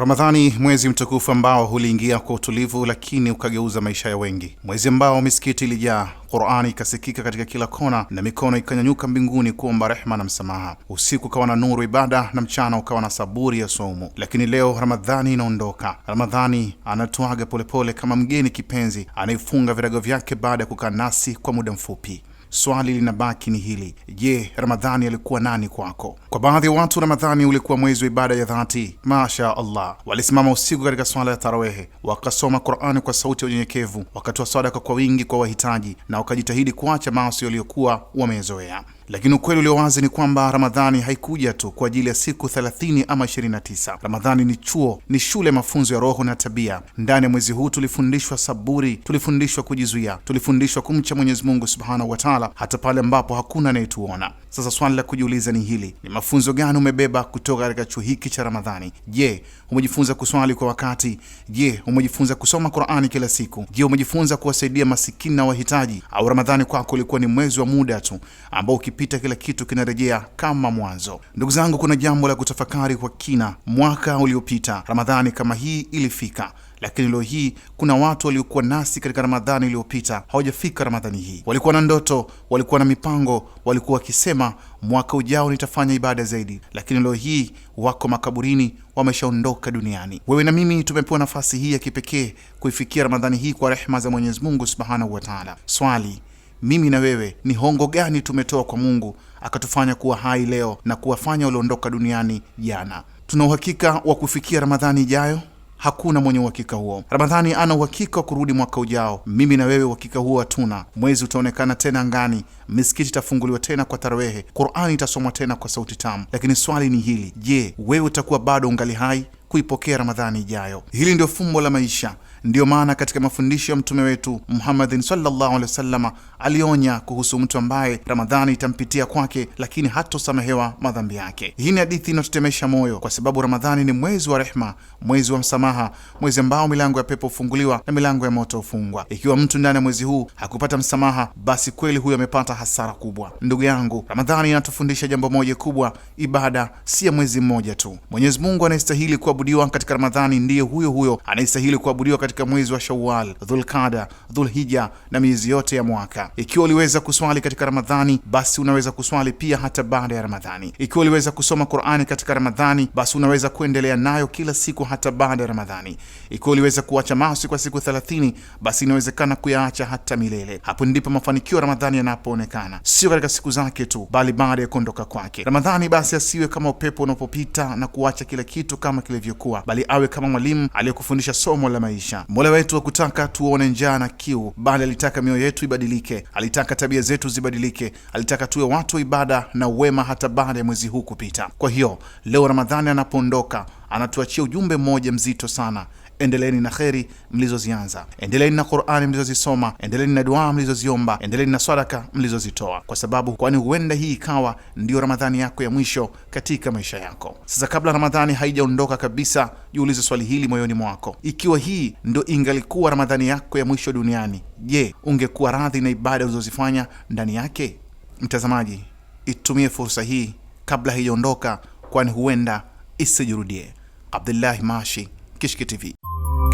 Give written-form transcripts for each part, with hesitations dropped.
Ramadhani, mwezi mtukufu ambao uliingia kwa utulivu lakini ukageuza maisha ya wengi. Mwezi ambao misikiti ilijaa, Qur'ani ikasikika katika kila kona na mikono ikanyanyuka mbinguni kuomba rehema na msamaha. Usiku ukawa na nuru ibada na mchana ukawa na saburi ya saumu. Lakini leo Ramadhani inaondoka. Ramadhani anatuaga polepole kama mgeni kipenzi anayefunga virago vyake baada ya kukaa nasi kwa muda mfupi. Swali linabaki ni hili: je, Ramadhani alikuwa nani kwako? Kwa baadhi ya watu Ramadhani ulikuwa mwezi wa ibada ya dhati. Masha Allah, walisimama usiku katika swala ya tarawehe, wakasoma Qur'ani kwa sauti ya unyenyekevu, wakatoa sadaka kwa wingi kwa wahitaji, na wakajitahidi kuacha maasi waliokuwa wamezoea. Lakini ukweli ulio wazi ni kwamba Ramadhani haikuja tu kwa ajili ya siku 30 ama 29. Ramadhani ni chuo, ni shule ya mafunzo ya roho na tabia. Ndani ya mwezi huu tulifundishwa saburi, tulifundishwa kujizuia, tulifundishwa kumcha Mwenyezi Mungu Subhanahu wa Ta'ala hata pale ambapo hakuna anayetuona. Sasa swali la kujiuliza ni hili: ni mafunzo gani umebeba kutoka katika chuo hiki cha Ramadhani? Je, umejifunza kuswali kwa wakati? Je, umejifunza kusoma Qur'ani kila siku? Je, umejifunza kuwasaidia masikini na wahitaji? Au Ramadhani kwako ulikuwa ni mwezi wa muda tu ambao ukipita kila kitu kinarejea kama mwanzo? Ndugu zangu, kuna jambo la kutafakari kwa kina. Mwaka uliopita Ramadhani kama hii ilifika, lakini leo hii kuna watu waliokuwa nasi katika Ramadhani iliyopita hawajafika Ramadhani hii. Walikuwa na ndoto, walikuwa na mipango, walikuwa wakisema mwaka ujao nitafanya ibada zaidi, lakini leo hii wako makaburini, wameshaondoka duniani. Wewe na mimi tumepewa nafasi hii ya kipekee kuifikia Ramadhani hii kwa rehema za Mwenyezi Mungu Subhanahu wa Ta'ala. Swali: mimi na wewe ni hongo gani tumetoa kwa Mungu akatufanya kuwa hai leo na kuwafanya walioondoka duniani jana? Tuna uhakika wa kufikia Ramadhani ijayo? Hakuna mwenye uhakika huo. Ramadhani ana uhakika wa kurudi mwaka ujao. Mimi na wewe uhakika huo hatuna. Mwezi utaonekana tena angani, misikiti itafunguliwa tena kwa tarawehe, Qur'ani itasomwa tena kwa sauti tamu. Lakini swali ni hili: je, wewe utakuwa bado ungali hai kuipokea Ramadhani ijayo? Hili ndio fumbo la maisha. Ndiyo maana katika mafundisho ya mtume wetu Muhammadin sallallahu alaihi wasallam alionya kuhusu mtu ambaye Ramadhani itampitia kwake lakini hatosamehewa madhambi yake. Hii ni hadithi inayotutemesha moyo, kwa sababu Ramadhani ni mwezi wa rehma, mwezi wa msamaha, mwezi ambao milango ya pepo hufunguliwa na milango ya moto hufungwa. Ikiwa mtu ndani ya mwezi huu hakupata msamaha, basi kweli huyo amepata hasara kubwa. Ndugu yangu, Ramadhani inatufundisha jambo moja kubwa: ibada si ya mwezi mmoja tu. Mwenyezi Mungu anayestahili kuabudiwa katika Ramadhani ndiye huyo huyo anayestahili kuabudiwa katika mwezi wa Shawwal, Dhulqada, Dhulhijja na miezi yote ya mwaka. Ikiwa uliweza kuswali katika Ramadhani, basi unaweza kuswali pia hata baada ya Ramadhani. Ikiwa uliweza kusoma Qur'ani katika Ramadhani, basi unaweza kuendelea nayo kila siku hata baada ya Ramadhani. Ikiwa uliweza kuacha maasi kwa siku 30, basi inawezekana kuyaacha hata milele. Hapo ndipo mafanikio ya Ramadhani yanapoonekana, sio katika siku zake tu, bali baada ya kuondoka kwake. Ramadhani basi asiwe kama upepo unapopita na kuacha kila kitu kama kilivyokuwa, bali awe kama mwalimu aliyekufundisha somo la maisha. Mola wetu hakutaka tuone njaa na kiu, bali alitaka mioyo yetu ibadilike, alitaka tabia zetu zibadilike, alitaka tuwe watu wa ibada na wema hata baada ya mwezi huu kupita. Kwa hiyo leo Ramadhani anapoondoka, anatuachia ujumbe mmoja mzito sana: endeleeni na kheri mlizozianza, endeleeni na Qur'ani mlizozisoma, endeleeni na dua mlizoziomba, endeleeni na sadaka mlizozitoa, kwa sababu kwani huenda hii ikawa ndio Ramadhani yako ya mwisho katika maisha yako. Sasa kabla Ramadhani haijaondoka kabisa, jiulize swali hili moyoni mwako: ikiwa hii ndio ingalikuwa Ramadhani yako ya mwisho duniani, je, ungekuwa radhi na ibada ulizozifanya ndani yake? Mtazamaji, itumie fursa hii kabla haijaondoka, kwani huenda isijirudie. Abdullah Mashi, Kishki TV.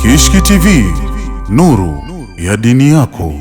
Kishki TV, nuru ya dini yako.